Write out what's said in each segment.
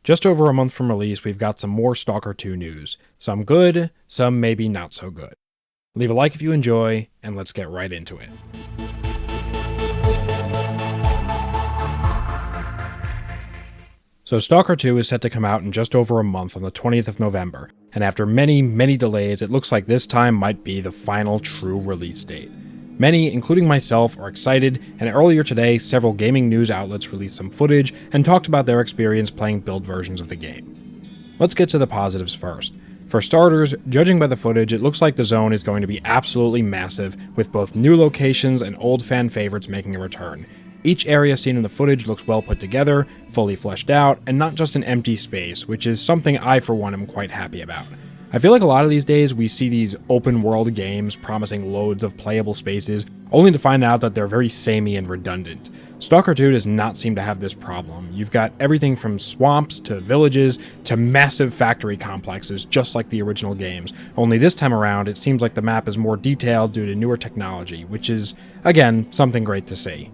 Just over a month from release, we've got some more Stalker 2 news. Some good, some maybe not so good. Leave a like if you enjoy, and let's get right into it. So Stalker 2 is set to come out in just over a month on the 20th of November, and after many delays, it looks like this time might be the final true release date. Many, including myself, are excited, and earlier today, several gaming news outlets released some footage and talked about their experience playing build versions of the game. Let's get to the positives first. For starters, judging by the footage, it looks like the zone is going to be absolutely massive, with both new locations and old fan favorites making a return. Each area seen in the footage looks well put together, fully fleshed out, and not just an empty space, which is something I for one am quite happy about. I feel like a lot of these days we see these open world games promising loads of playable spaces, only to find out that they're very samey and redundant. Stalker 2 does not seem to have this problem. You've got everything from swamps to villages to massive factory complexes, just like the original games, only this time around it seems like the map is more detailed due to newer technology, which is, again, something great to see.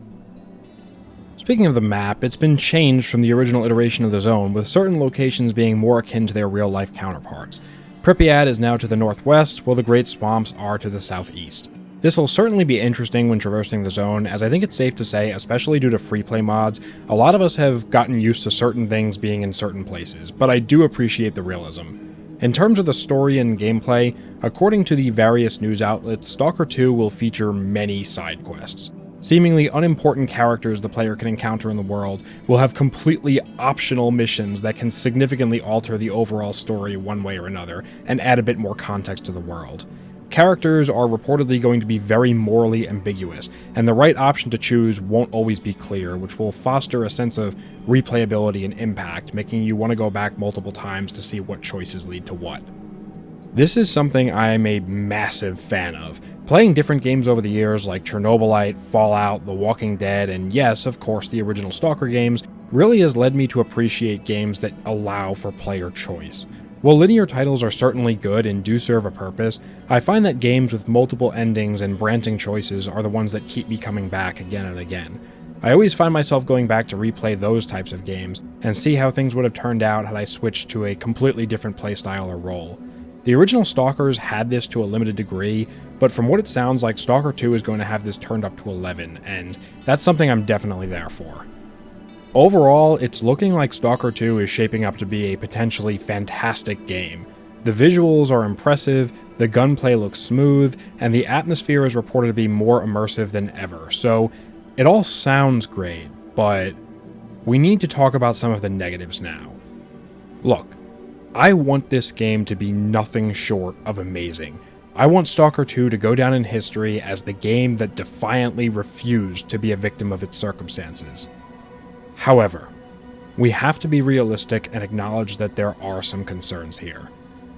Speaking of the map, it's been changed from the original iteration of the zone, with certain locations being more akin to their real-life counterparts. Pripyat is now to the northwest, while the Great Swamps are to the southeast. This will certainly be interesting when traversing the zone, as I think it's safe to say, especially due to free play mods, a lot of us have gotten used to certain things being in certain places, but I do appreciate the realism. In terms of the story and gameplay, according to the various news outlets, Stalker 2 will feature many side quests. Seemingly unimportant characters the player can encounter in the world will have completely optional missions that can significantly alter the overall story one way or another, and add a bit more context to the world. Characters are reportedly going to be very morally ambiguous, and the right option to choose won't always be clear, which will foster a sense of replayability and impact, making you want to go back multiple times to see what choices lead to what. This is something I am a massive fan of. Playing different games over the years like Chernobylite, Fallout, The Walking Dead, and yes, of course, the original Stalker games, really has led me to appreciate games that allow for player choice. While linear titles are certainly good and do serve a purpose, I find that games with multiple endings and branching choices are the ones that keep me coming back again and again. I always find myself going back to replay those types of games and see how things would have turned out had I switched to a completely different playstyle or role. The original Stalkers had this to a limited degree, but from what it sounds like, Stalker 2 is going to have this turned up to 11, and that's something I'm definitely there for. Overall, it's looking like Stalker 2 is shaping up to be a potentially fantastic game. The visuals are impressive, the gunplay looks smooth, and the atmosphere is reported to be more immersive than ever, so it all sounds great, but we need to talk about some of the negatives now. Look, I want this game to be nothing short of amazing. I want Stalker 2 to go down in history as the game that defiantly refused to be a victim of its circumstances. However, we have to be realistic and acknowledge that there are some concerns here.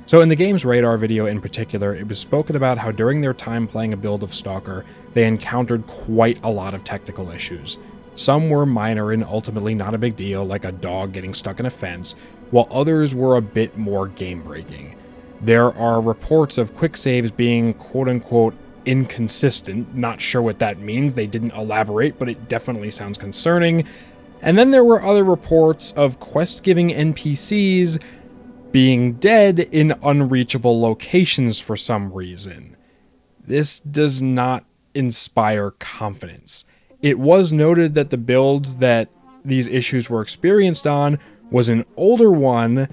So in the game's radar video in particular, it was spoken about how during their time playing a build of Stalker, they encountered quite a lot of technical issues. Some were minor and ultimately not a big deal, like a dog getting stuck in a fence, while others were a bit more game-breaking. There are reports of quick saves being quote-unquote inconsistent. Not sure what that means, they didn't elaborate, but it definitely sounds concerning. And then there were other reports of quest-giving NPCs being dead in unreachable locations for some reason. This does not inspire confidence. It was noted that the builds that these issues were experienced on was an older one,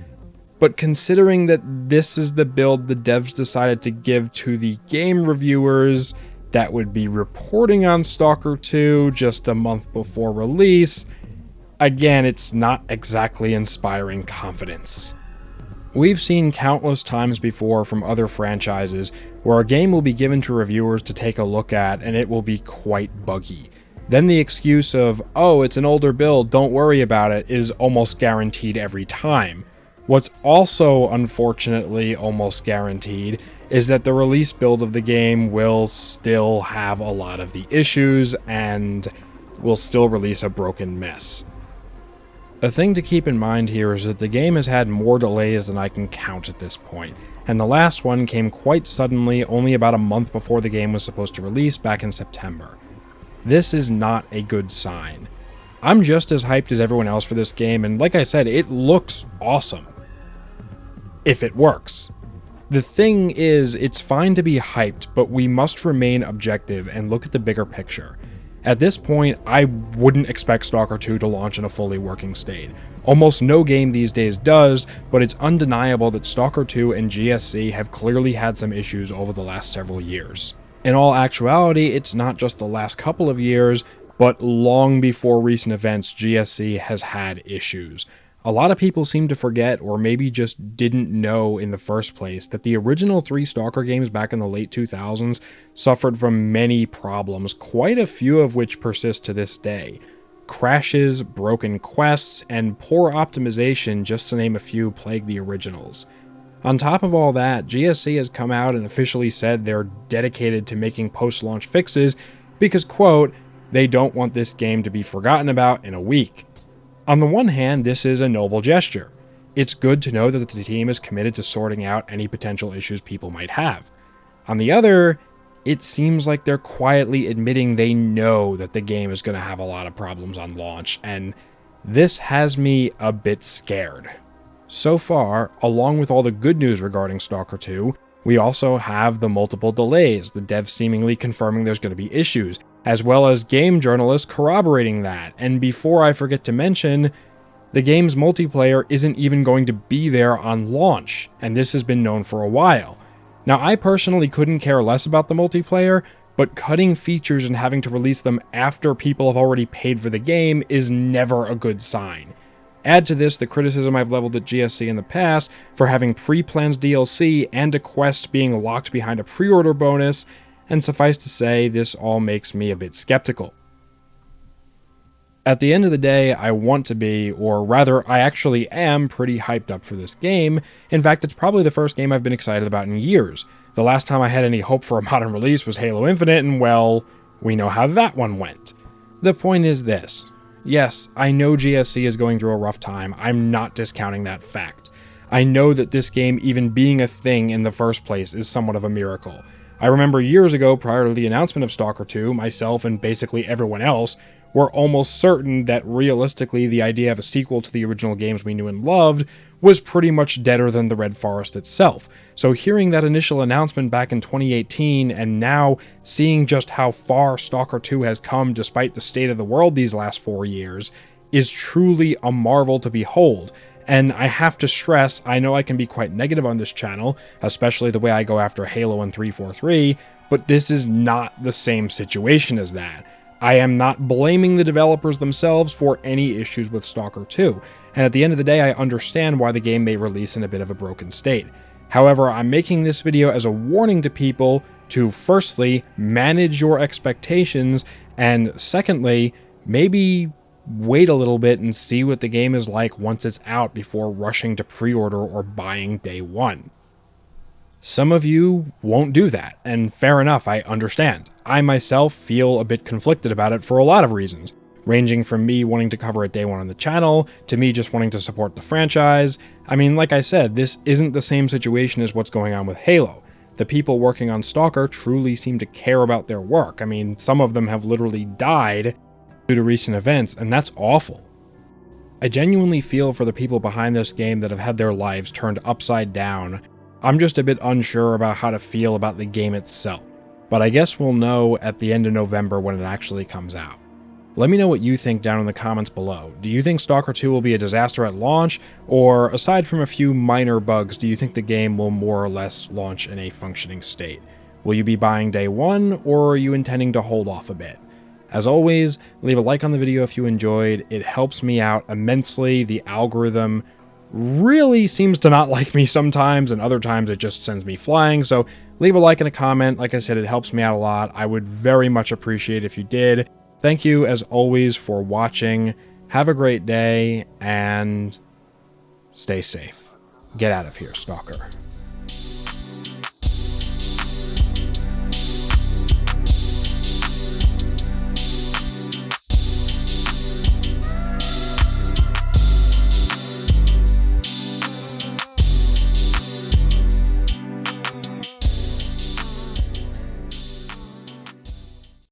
but considering that this is the build the devs decided to give to the game reviewers that would be reporting on Stalker 2 just a month before release, again, it's not exactly inspiring confidence. We've seen countless times before from other franchises where a game will be given to reviewers to take a look at and it will be quite buggy. Then the excuse of, oh, it's an older build, don't worry about it, is almost guaranteed every time. What's also, unfortunately, almost guaranteed is that the release build of the game will still have a lot of the issues and will still release a broken mess. A thing to keep in mind here is that the game has had more delays than I can count at this point, and the last one came quite suddenly, only about a month before the game was supposed to release back in September. This is not a good sign. I'm just as hyped as everyone else for this game, and like I said, it looks awesome. If it works. The thing is, it's fine to be hyped, but we must remain objective and look at the bigger picture. At this point, I wouldn't expect Stalker 2 to launch in a fully working state. Almost no game these days does, but it's undeniable that Stalker 2 and GSC have clearly had some issues over the last several years. In all actuality, it's not just the last couple of years, but long before recent events, GSC has had issues. A lot of people seem to forget, or maybe just didn't know in the first place, that the original 3 Stalker games back in the late 2000s suffered from many problems, quite a few of which persist to this day. Crashes, broken quests, and poor optimization, just to name a few, plague the originals. On top of all that, GSC has come out and officially said they're dedicated to making post-launch fixes because, quote, they don't want this game to be forgotten about in a week. On the one hand, this is a noble gesture. It's good to know that the team is committed to sorting out any potential issues people might have. On the other, it seems like they're quietly admitting they know that the game is going to have a lot of problems on launch, and this has me a bit scared. So far, along with all the good news regarding Stalker 2, we also have the multiple delays, the devs seemingly confirming there's going to be issues, as well as game journalists corroborating that. And before I forget to mention, the game's multiplayer isn't even going to be there on launch, and this has been known for a while. Now, I personally couldn't care less about the multiplayer, but cutting features and having to release them after people have already paid for the game is never a good sign. Add to this the criticism I've leveled at GSC in the past for having pre-planned DLC and a quest being locked behind a pre-order bonus, and suffice to say, this all makes me a bit skeptical. At the end of the day, I want to be, or rather, I actually am pretty hyped up for this game. In fact, it's probably the first game I've been excited about in years. The last time I had any hope for a modern release was Halo Infinite, and well, we know how that one went. The point is this. Yes, I know GSC is going through a rough time. I'm not discounting that fact. I know that this game even being a thing in the first place is somewhat of a miracle. I remember years ago, prior to the announcement of Stalker 2, myself and basically everyone else were almost certain that realistically the idea of a sequel to the original games we knew and loved was pretty much deader than the Red Forest itself. So hearing that initial announcement back in 2018 and now seeing just how far Stalker 2 has come despite the state of the world these last 4 years is truly a marvel to behold. And I have to stress, I know I can be quite negative on this channel, especially the way I go after Halo and 343, but this is not the same situation as that. I am not blaming the developers themselves for any issues with Stalker 2, and at the end of the day I understand why the game may release in a bit of a broken state. However, I'm making this video as a warning to people to firstly, manage your expectations, and secondly, maybe wait a little bit and see what the game is like once it's out before rushing to pre-order or buying day one. Some of you won't do that, and fair enough, I understand. I myself feel a bit conflicted about it for a lot of reasons, ranging from me wanting to cover it day one on the channel, to me just wanting to support the franchise. I mean, like I said, this isn't the same situation as what's going on with Halo. The people working on Stalker truly seem to care about their work. I mean, some of them have literally died due to recent events, and that's awful. I genuinely feel for the people behind this game that have had their lives turned upside down. I'm just a bit unsure about how to feel about the game itself, but I guess we'll know at the end of November when it actually comes out. Let me know what you think down in the comments below. Do you think Stalker 2 will be a disaster at launch, or aside from a few minor bugs, do you think the game will more or less launch in a functioning state? Will you be buying day one, or are you intending to hold off a bit? As always, leave a like on the video if you enjoyed. It helps me out immensely. The algorithm really seems to not like me sometimes, and other times it just sends me flying. So leave a like and a comment. Like I said, it helps me out a lot. I would very much appreciate if you did. Thank you, as always, for watching. Have a great day, and stay safe. Get out of here, Stalker.